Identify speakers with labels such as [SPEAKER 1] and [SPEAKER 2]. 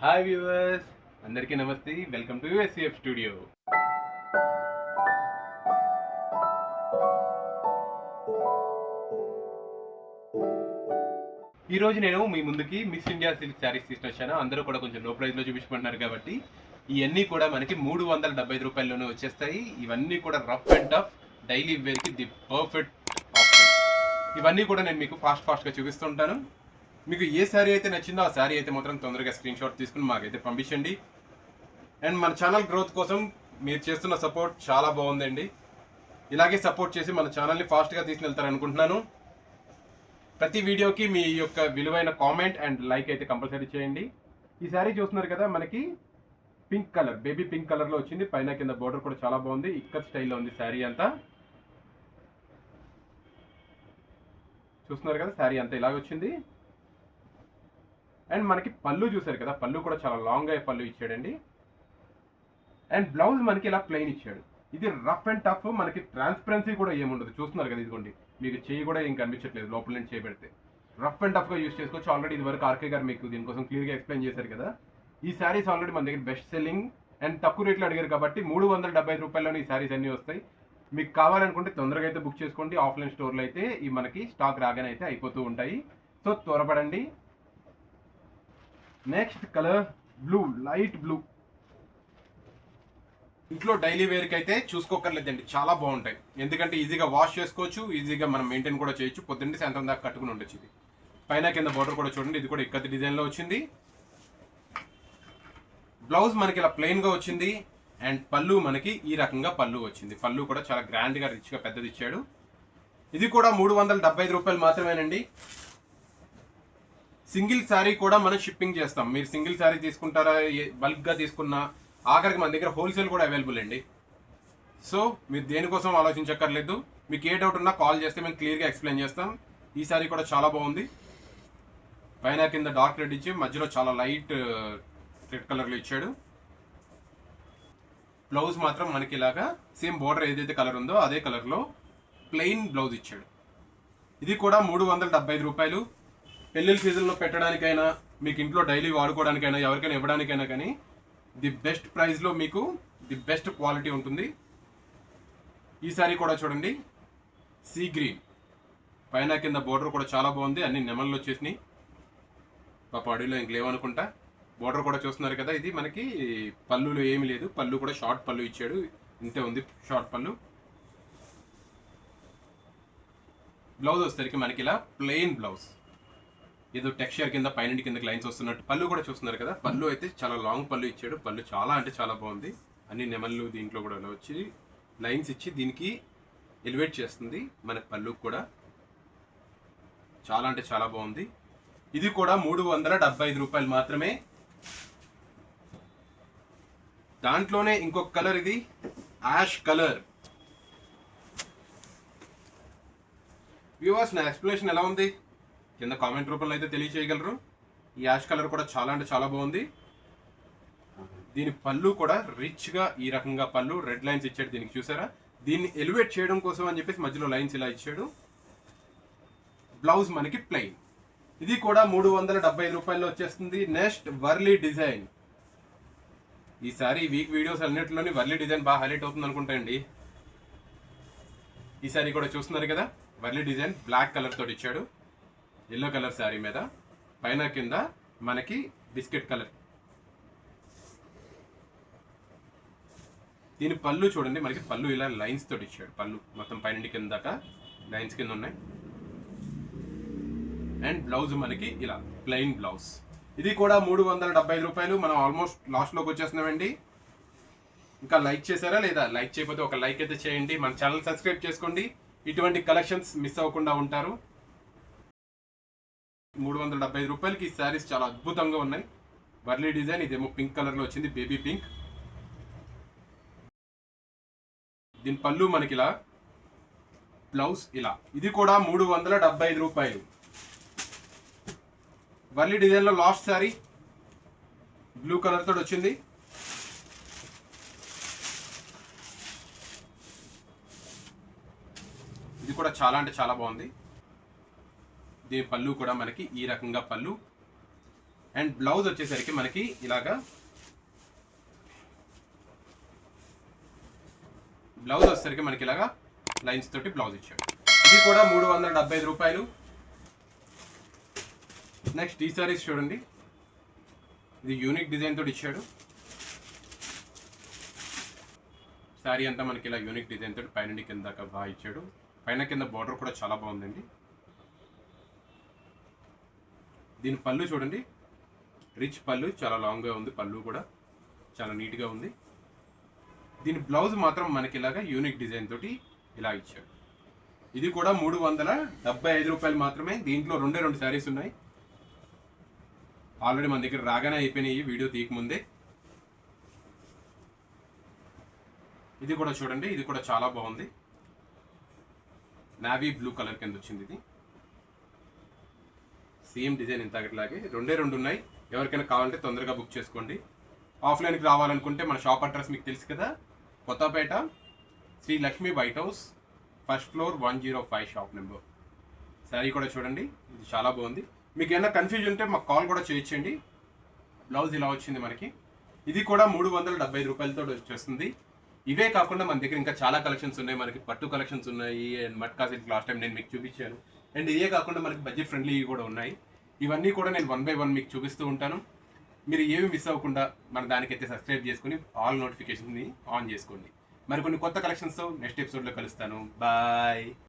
[SPEAKER 1] Hi viewers, అందరికీ నమస్తే. Welcome to SCF studio. ఈరోజు నేను మీ ముందుకి మిస్ ఇండియా సిల్క్ శారీస్ తీసుకొచ్చాను. అందరూ కూడా కొంచెం లో ప్రైస్లో చూపించుకుంటున్నారు కాబట్టి ఇవన్నీ కూడా మనకి 375 రూపాయల్లోనే వచ్చేస్తాయి. ఇవన్నీ కూడా రఫ్ అండ్ టఫ్ డైలీ వేర్కి ది పర్ఫెక్ట్ ఆప్షన్. ఇవన్నీ కూడా నేను మీకు ఫాస్ట్గా చూపిస్తుంటాను. మీకు ఏ శారీ అయితే నచ్చిందో ఆ శారీ అయితే మాత్రం తొందరగా స్క్రీన్ షాట్ తీసుకుని మాకైతే పంపించండి. అండ్ మన ఛానల్ గ్రోత్ కోసం మీరు చేస్తున్న సపోర్ట్ చాలా బాగుందండి. ఇలాగే సపోర్ట్ చేసి మన ఛానల్ని ఫాస్ట్గా తీసుకెళ్తారనుకుంటున్నాను. ప్రతి వీడియోకి మీ యొక్క విలువైన కామెంట్ అండ్ లైక్ అయితే కంపల్సరీ చేయండి. ఈ శారీ చూస్తున్నారు కదా, మనకి పింక్ కలర్, బేబీ పింక్ కలర్లో వచ్చింది. పైన కింద బోర్డర్ కూడా చాలా బాగుంది. ఇక్కత్ స్టైల్లో ఉంది శారీ అంతా. చూస్తున్నారు కదా, శారీ అంతా ఇలాగ వచ్చింది. అండ్ మనకి పళ్ళు చూసారు కదా, పళ్ళు కూడా చాలా లాంగ్ అయ్యే పళ్ళు ఇచ్చాడండి. అండ్ బ్లౌజ్ మనకి ఇలా ప్లెయిన్ ఇచ్చాడు. ఇది రఫ్ అండ్ టఫ్, మనకి ట్రాన్స్పరెన్సీ కూడా ఏముండదు. చూస్తున్నారు కదా, ఇదిగోండి మీకు చెయ్యి కూడా ఏం కనిపించట్లేదు లోపల నుంచి చేయబెడితే. రఫ్ అండ్ టఫ్గా యూస్ చేసుకోవచ్చు. ఆల్రెడీ ఇది వరకు ఆర్కే గారు మీకు దీనికోసం క్లియర్గా ఎక్స్ప్లెయిన్ చేశారు కదా. ఈ శారీస్ ఆల్రెడీ మన దగ్గర బెస్ట్ సెల్లింగ్ అండ్ తక్కువ రేట్లో అడిగారు కాబట్టి 375 రూపాయల్లోనే ఈ శారీస్ అన్నీ వస్తాయి. మీకు కావాలనుకుంటే తొందరగా అయితే బుక్ చేసుకోండి. ఆఫ్లైన్ స్టోర్లో అయితే ఈ మనకి స్టాక్ రాగానే అయితే అయిపోతూ ఉంటాయి. సో త్వరపడండి. Next colour blue, light blue. ఇంట్లో డైలీ వేర్కి అయితే చూసుకోకర్లేదండి, చాలా బాగుంటాయి. ఎందుకంటే ఈజీగా వాష్ చేసుకోవచ్చు, ఈజీగా మనం మెయింటైన్ కూడా చేయొచ్చు. పొద్దున్నే సాయంత్రం దాకా కట్టుకుని ఉండొచ్చు. ఇది పైన కింద బోర్డర్ కూడా చూడండి, ఇది కూడా ఇక్కత డిజైన్లో వచ్చింది. బ్లౌజ్ మనకి ఇలా ప్లెయిన్గా వచ్చింది. అండ్ పళ్ళు మనకి ఈ రకంగా పళ్ళు వచ్చింది. పళ్ళు కూడా చాలా గ్రాండ్గా రిచ్గా పెద్దది ఇచ్చాడు. ఇది కూడా 375 రూపాయలు మాత్రమేనండి. సింగిల్ శారీ కూడా మనం షిప్పింగ్ చేస్తాం. మీరు సింగిల్ శారీ తీసుకుంటారా, బల్క్గా తీసుకున్నా, ఆఖరికి మన దగ్గర హోల్సేల్ కూడా అవైలబుల్ అండి. సో మీరు దేనికోసం ఆలోచించక్కర్లేదు. మీకు ఏ డౌట్ ఉన్నా కాల్ చేస్తే మేము క్లియర్గా ఎక్స్ప్లెయిన్ చేస్తాం. ఈ శారీ కూడా చాలా బాగుంది. పైన కింద డార్క్ రెడ్ ఇచ్చి మధ్యలో చాలా లైట్ రెడ్ కలర్లో ఇచ్చాడు. బ్లౌజ్ మాత్రం మనకి ఇలాగా సేమ్ బోర్డర్ ఏదైతే కలర్ ఉందో అదే కలర్లో ప్లెయిన్ బ్లౌజ్ ఇచ్చాడు. ఇది కూడా 375 రూపాయలు. పెళ్ళిళ్ళ సీజన్లో పెట్టడానికైనా, మీకు ఇంట్లో డైలీ వాడుకోవడానికైనా, ఎవరికైనా ఇవ్వడానికైనా కానీ ది బెస్ట్ ప్రైస్లో మీకు ది బెస్ట్ క్వాలిటీ ఉంటుంది. ఈ సారీ కూడా చూడండి, సీ గ్రీన్. పైన కింద బోర్డర్ కూడా చాలా బాగుంది. అన్ని నెమళ్ళు వచ్చేసినాయి. పాప అడవిలో ఇంక లేవనుకుంటా. బోర్డర్ కూడా చూస్తున్నారు కదా. ఇది మనకి పళ్ళులో ఏమీ లేదు. పళ్ళు కూడా షార్ట్ పళ్ళు ఇచ్చాడు. ఇంతే ఉంది షార్ట్ పళ్ళు. బ్లౌజ్ వచ్చేసరికి మనకి ఇలా ప్లెయిన్ బ్లౌజ్, ఏదో టెక్స్చర్ కింద పైన కిందకి లైన్స్ వస్తున్నట్టు. పళ్ళు కూడా చూస్తున్నారు కదా, పళ్ళు అయితే చాలా లాంగ్ పళ్ళు ఇచ్చాడు. పళ్ళు చాలా అంటే చాలా బాగుంది. అన్ని నెమళ్ళు దీంట్లో కూడా వచ్చి లైన్స్ ఇచ్చి దీనికి ఎలివేట్ చేస్తుంది. మన పళ్ళు కూడా చాలా అంటే చాలా బాగుంది. ఇది కూడా 375 రూపాయలు మాత్రమే. దాంట్లోనే ఇంకొక కలర్, ఇది యాష్ కలర్. వ్యూవర్స్, నా ఎక్స్ప్లెనేషన్ ఎలా ఉంది కింద కామెంట్ రూపంలో అయితే తెలియచేయగలరు. ఈ యాష్ కలర్ కూడా చాలా అంటే చాలా బాగుంది. దీని పళ్ళు కూడా రిచ్గా ఈ రకంగా పళ్ళు రెడ్ లైన్స్ ఇచ్చాడు. దీనికి చూసారా, దీన్ని ఎలివేట్ చేయడం కోసం అని చెప్పేసి మధ్యలో లైన్స్ ఇలా ఇచ్చాడు. బ్లౌజ్ మనకి ప్లెయిన్. ఇది కూడా 375 రూపాయల్లో వచ్చేస్తుంది. Next Warli design. ఈసారి వీక్ వీడియోస్ అన్నింటిలోని వర్లీ డిజైన్ బాగా హైలైట్ అవుతుంది అనుకుంటాయండి. ఈ సారీ కూడా చూస్తున్నారు కదా, వర్లీ డిజైన్ బ్లాక్ కలర్ తోటి ఇచ్చాడు. ఎల్లో కలర్ శారీ మీద పైన కింద మనకి బిస్కెట్ కలర్. దీని పళ్ళు చూడండి, మనకి పళ్ళు ఇలా లైన్స్ తోటి ఇచ్చాడు. పళ్ళు మొత్తం పైన కింద దాకా లైన్స్ కింద ఉన్నాయి. అండ్ బ్లౌజ్ మనకి ఇలా ప్లెయిన్ బ్లౌజ్. ఇది కూడా 375 రూపాయలు. మనం ఆల్మోస్ట్ లాస్ట్లోకి వచ్చేస్తున్నామండి. ఇంకా లైక్ చేశారా లేదా? లైక్ చేయకపోతే ఒక లైక్ అయితే చేయండి. మన ఛానల్ సబ్స్క్రైబ్ చేసుకోండి. ఇటువంటి కలెక్షన్స్ మిస్ అవ్వకుండా ఉంటారు. 375 రూపాయలకి ఈ శారీస్ చాలా అద్భుతంగా ఉన్నాయి. వర్లీ డిజైన్, ఇదేమో పింక్ కలర్లో వచ్చింది, బేబీ పింక్. దీని పళ్ళు మనకి ఇలా, బ్లౌజ్ ఇలా. ఇది కూడా 375 రూపాయలు. వర్లీ డిజైన్లో లాస్ట్ శారీ బ్లూ కలర్ తోటి వచ్చింది. ఇది కూడా చాలా అంటే చాలా బాగుంది. దీని పళ్ళు కూడా మనకి ఈ రకంగా పళ్ళు. అండ్ బ్లౌజ్ వచ్చేసరికి మనకి ఇలాగా బ్లౌజ్ వచ్చేసరికి మనకి ఇలాగా లైన్స్ తోటి బ్లౌజ్ ఇచ్చాడు. ఇది కూడా 375 రూపాయలు. నెక్స్ట్ ఈ సారీస్ చూడండి, ఇది యూనిక్ డిజైన్ తోటి ఇచ్చాడు. శారీ అంతా మనకి ఇలా యూనిక్ డిజైన్ తోటి పైన కింద దాకా బాగా ఇచ్చాడు. పైన కింద బార్డర్ కూడా చాలా బాగుందండి. దీని పళ్ళు చూడండి, రిచ్ పళ్ళు, చాలా లాంగ్గా ఉంది. పళ్ళు కూడా చాలా నీట్గా ఉంది. దీని బ్లౌజ్ మాత్రం మనకి ఇలాగా యూనిక్ డిజైన్ తోటి ఇలా ఇచ్చాడు. ఇది కూడా 375 రూపాయలు మాత్రమే. దీంట్లో రెండు శారీస్ ఉన్నాయి. ఆల్రెడీ మన దగ్గర రాగానే అయిపోయినాయి వీడియో తీయకముందే. ఇది కూడా చూడండి, ఇది కూడా చాలా బాగుంది. నావీ బ్లూ కలర్ కింద వచ్చింది. ఇది సేమ్ డిజైన్ ఇంతలాగే రెండు ఉన్నాయి. ఎవరికైనా కావాలంటే తొందరగా బుక్ చేసుకోండి. ఆఫ్లైన్కి రావాలనుకుంటే మన షాప్ అడ్రస్ మీకు తెలుసు కదా, Kothapeta Sri Lakshmi White House, first floor 105 shop number. Saree కూడా చూడండి, ఇది చాలా బాగుంది. మీకు ఏమైనా కన్ఫ్యూజన్ ఉంటే మాకు కాల్ కూడా చేయొచ్చండి. బ్లౌజ్ ఇలా వచ్చింది మనకి. ఇది కూడా 375 రూపాయలతో వచ్చేస్తుంది. ఇవే కాకుండా మన దగ్గర ఇంకా చాలా కలెక్షన్స్ ఉన్నాయి. మనకి పట్టు కలెక్షన్స్ ఉన్నాయి and matka silk last time నేను మీకు చూపించాను. అండ్ ఇవే కాకుండా మనకి బడ్జెట్ ఫ్రెండ్లీ కూడా ఉన్నాయి. ఇవన్నీ కూడా నేను 1 by 1 మీకు చూపిస్తూ ఉంటాను. మీరు ఏమి మిస్ అవ్వకుండా మన దానికైతే సబ్స్క్రైబ్ చేసుకుని ఆల్ నోటిఫికేషన్ని ఆన్ చేసుకోండి. మరికొన్ని కొత్త కలెక్షన్స్తో నెక్స్ట్ ఎపిసోడ్లో కలుస్తాను. బాయ్.